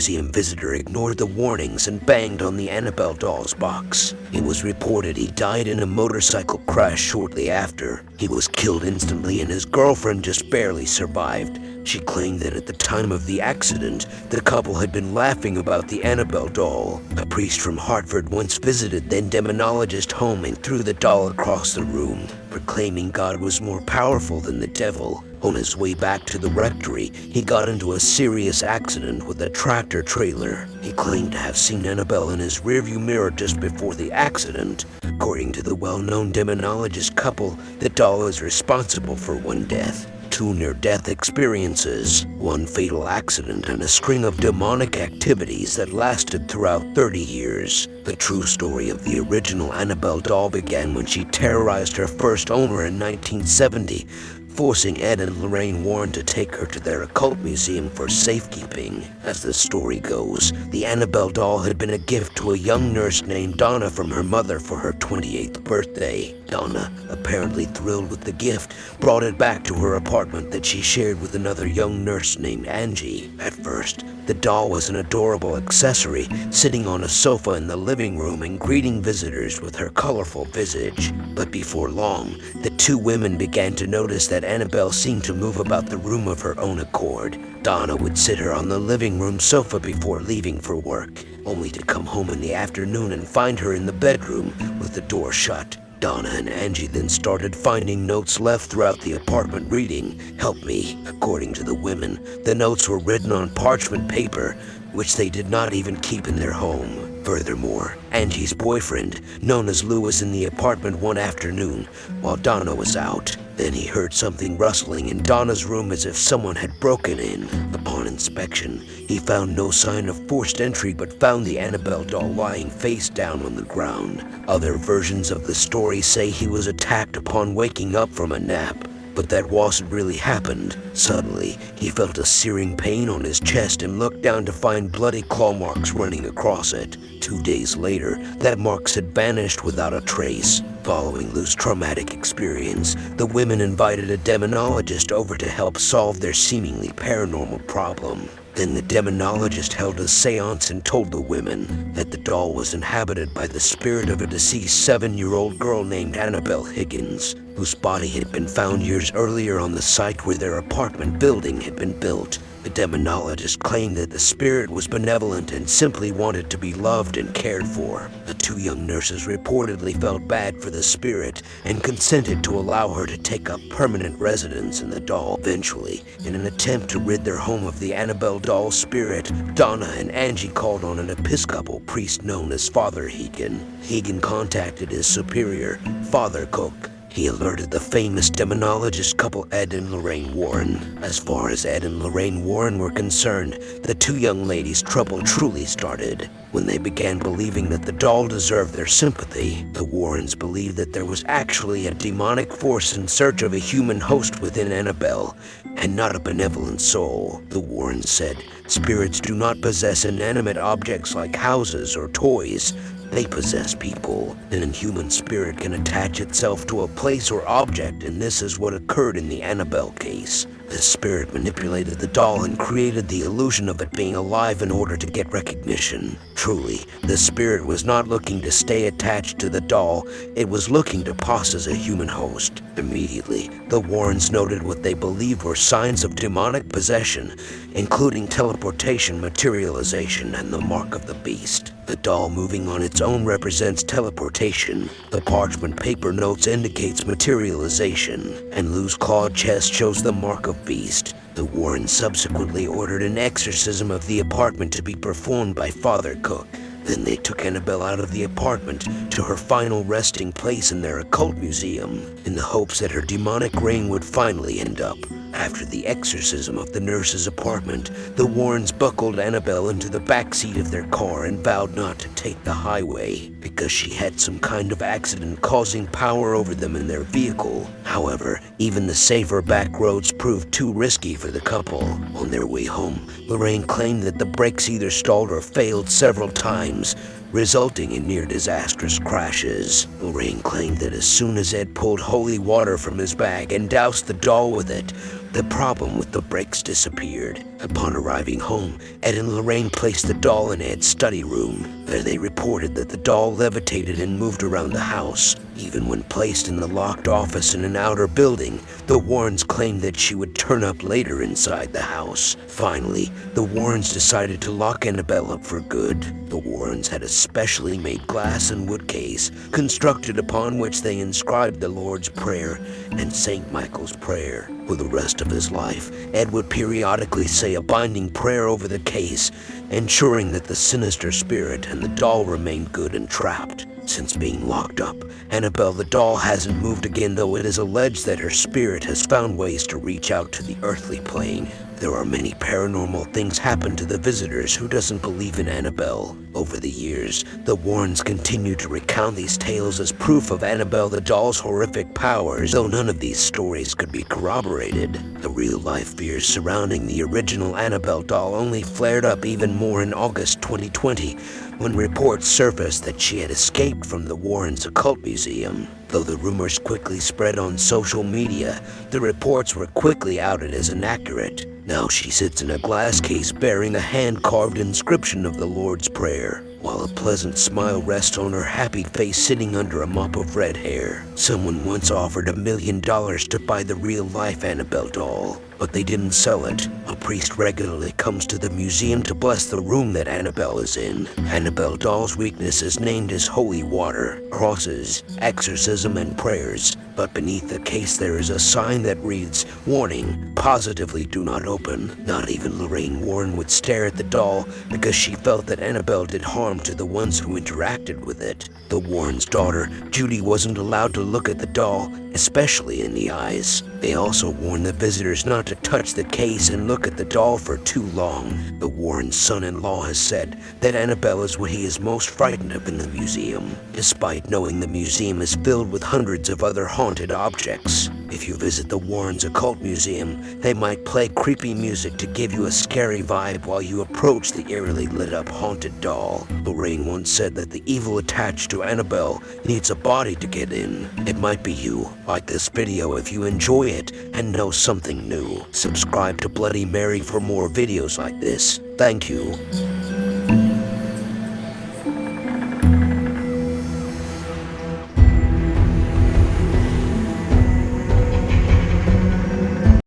museum visitor ignored the warnings and banged on the Annabelle Doll's box. It was reported he died in a motorcycle crash shortly after. He was killed instantly and his girlfriend just barely survived. She claimed that at the time of the accident, the couple had been laughing about the Annabelle doll. A priest from Hartford once visited then demonologist home and threw the doll across the room, proclaiming God was more powerful than the devil. On his way back to the rectory, he got into a serious accident with a tractor trailer. He claimed to have seen Annabelle in his rearview mirror just before the accident. According to the well-known demonologist couple, the doll is responsible for one death, 2 near-death experiences, 1 fatal accident, and a string of demonic activities that lasted throughout 30 years. The true story of the original Annabelle doll began when she terrorized her first owner in 1970, forcing Ed and Lorraine Warren to take her to their occult museum for safekeeping. As the story goes, the Annabelle doll had been a gift to a young nurse named Donna from her mother for her 28th birthday. Donna, apparently thrilled with the gift, brought it back to her apartment that she shared with another young nurse named Angie. At first, the doll was an adorable accessory, sitting on a sofa in the living room and greeting visitors with her colorful visage. But before long, the 2 women began to notice that Annabelle seemed to move about the room of her own accord. Donna would sit her on the living room sofa before leaving for work, only to come home in the afternoon and find her in the bedroom with the door shut. Donna and Angie then started finding notes left throughout the apartment reading, "Help me." According to the women, the notes were written on parchment paper, which they did not even keep in their home. Furthermore, Angie's boyfriend, known as Lou, was in the apartment one afternoon while Donna was out. Then he heard something rustling in Donna's room as if someone had broken in. Upon inspection, he found no sign of forced entry but found the Annabelle doll lying face down on the ground. Other versions of the story say he was attacked upon waking up from a nap, but that wasn't really happened. Suddenly, he felt a searing pain on his chest and looked down to find bloody claw marks running across it. 2 days later, that marks had vanished without a trace. Following Lou's traumatic experience, the women invited a demonologist over to help solve their seemingly paranormal problem. Then the demonologist held a seance and told the women that the doll was inhabited by the spirit of a deceased 7-year-old girl named Annabelle Higgins, whose body had been found years earlier on the site where their apartment building had been built. The demonologist claimed that the spirit was benevolent and simply wanted to be loved and cared for. The 2 young nurses reportedly felt bad for the spirit and consented to allow her to take up permanent residence in the doll. Eventually, in an attempt to rid their home of the Annabelle doll spirit, Donna and Angie called on an Episcopal priest known as Father Higgin. Higgin contacted his superior, Father Cook. He alerted the famous demonologist couple Ed and Lorraine Warren. As far as Ed and Lorraine Warren were concerned, the 2 young ladies' trouble truly started when they began believing that the doll deserved their sympathy. The Warrens believed that there was actually a demonic force in search of a human host within Annabelle, and not a benevolent soul. The Warrens said, "Spirits do not possess inanimate objects like houses or toys. They possess people. An inhuman spirit can attach itself to a place or object, and this is what occurred in the Annabelle case. The spirit manipulated the doll and created the illusion of it being alive in order to get recognition. Truly, the spirit was not looking to stay attached to the doll, it was looking to pose as a human host." Immediately, the Warrens noted what they believed were signs of demonic possession, including teleportation, materialization, and the mark of the beast. The doll moving on its own represents teleportation. The parchment paper notes indicates materialization, and Lou's clawed chest shows the mark of beast. The Warrens subsequently ordered an exorcism of the apartment to be performed by Father Cook. Then they took Annabelle out of the apartment to her final resting place in their occult museum, in the hopes that her demonic reign would finally end up. After the exorcism of the nurse's apartment, the Warrens buckled Annabelle into the backseat of their car and vowed not to take the highway because she had some kind of accident causing power over them in their vehicle. However, even the safer back roads proved too risky for the couple. On their way home, Lorraine claimed that the brakes either stalled or failed several times, resulting in near disastrous crashes. Lorraine claimed that as soon as Ed pulled holy water from his bag and doused the doll with it, The problem with the brakes disappeared. Upon arriving home, Ed and Lorraine placed the doll in Ed's study room. There they reported that the doll levitated and moved around the house. Even when placed in the locked office in an outer building, the Warrens claimed that she would turn up later inside the house. Finally, the Warrens decided to lock Annabelle up for good. The Warrens had a specially made glass and wood case, constructed upon which they inscribed the Lord's Prayer and St. Michael's Prayer. For the rest of his life, Ed would periodically say a binding prayer over the case, ensuring that the sinister spirit and the doll remained good and trapped. Since being locked up, Annabelle the doll hasn't moved again, though it is alleged that her spirit has found ways to reach out to the earthly plane. There are many paranormal things happen to the visitors who doesn't believe in Annabelle. Over the years, the Warrens continue to recount these tales as proof of Annabelle the doll's horrific powers, though none of these stories could be corroborated. The real-life fears surrounding the original Annabelle doll only flared up even more in August 2020, when reports surfaced that she had escaped from the Warrens Occult Museum. Though the rumors quickly spread on social media, the reports were quickly outed as inaccurate. Now she sits in a glass case bearing a hand-carved inscription of the Lord's Prayer, while a pleasant smile rests on her happy face sitting under a mop of red hair. Someone once offered $1 million to buy the real-life Annabelle doll, but they didn't sell it. A priest regularly comes to the museum to bless the room that Annabelle is in. Annabelle doll's weakness is named as holy water, crosses, exorcism, and prayers. But beneath the case there is a sign that reads, "Warning, positively do not open." Not even Lorraine Warren would stare at the doll because she felt that Annabelle did harm to the ones who interacted with it. The Warrens' daughter, Judy, wasn't allowed to look at the doll, especially in the eyes. They also warned the visitors not to touch the case and look at the doll for too long. The Warren's son-in-law has said that Annabelle is what he is most frightened of in the museum, despite knowing the museum is filled with hundreds of other haunted objects. If you visit the Warrens Occult Museum, they might play creepy music to give you a scary vibe while you approach the eerily lit-up haunted doll. Lorraine once said that the evil attached to Annabelle needs a body to get in. It might be you. Like this video if you enjoy it and know something new. Subscribe to Bloody Mary for more videos like this. Thank you.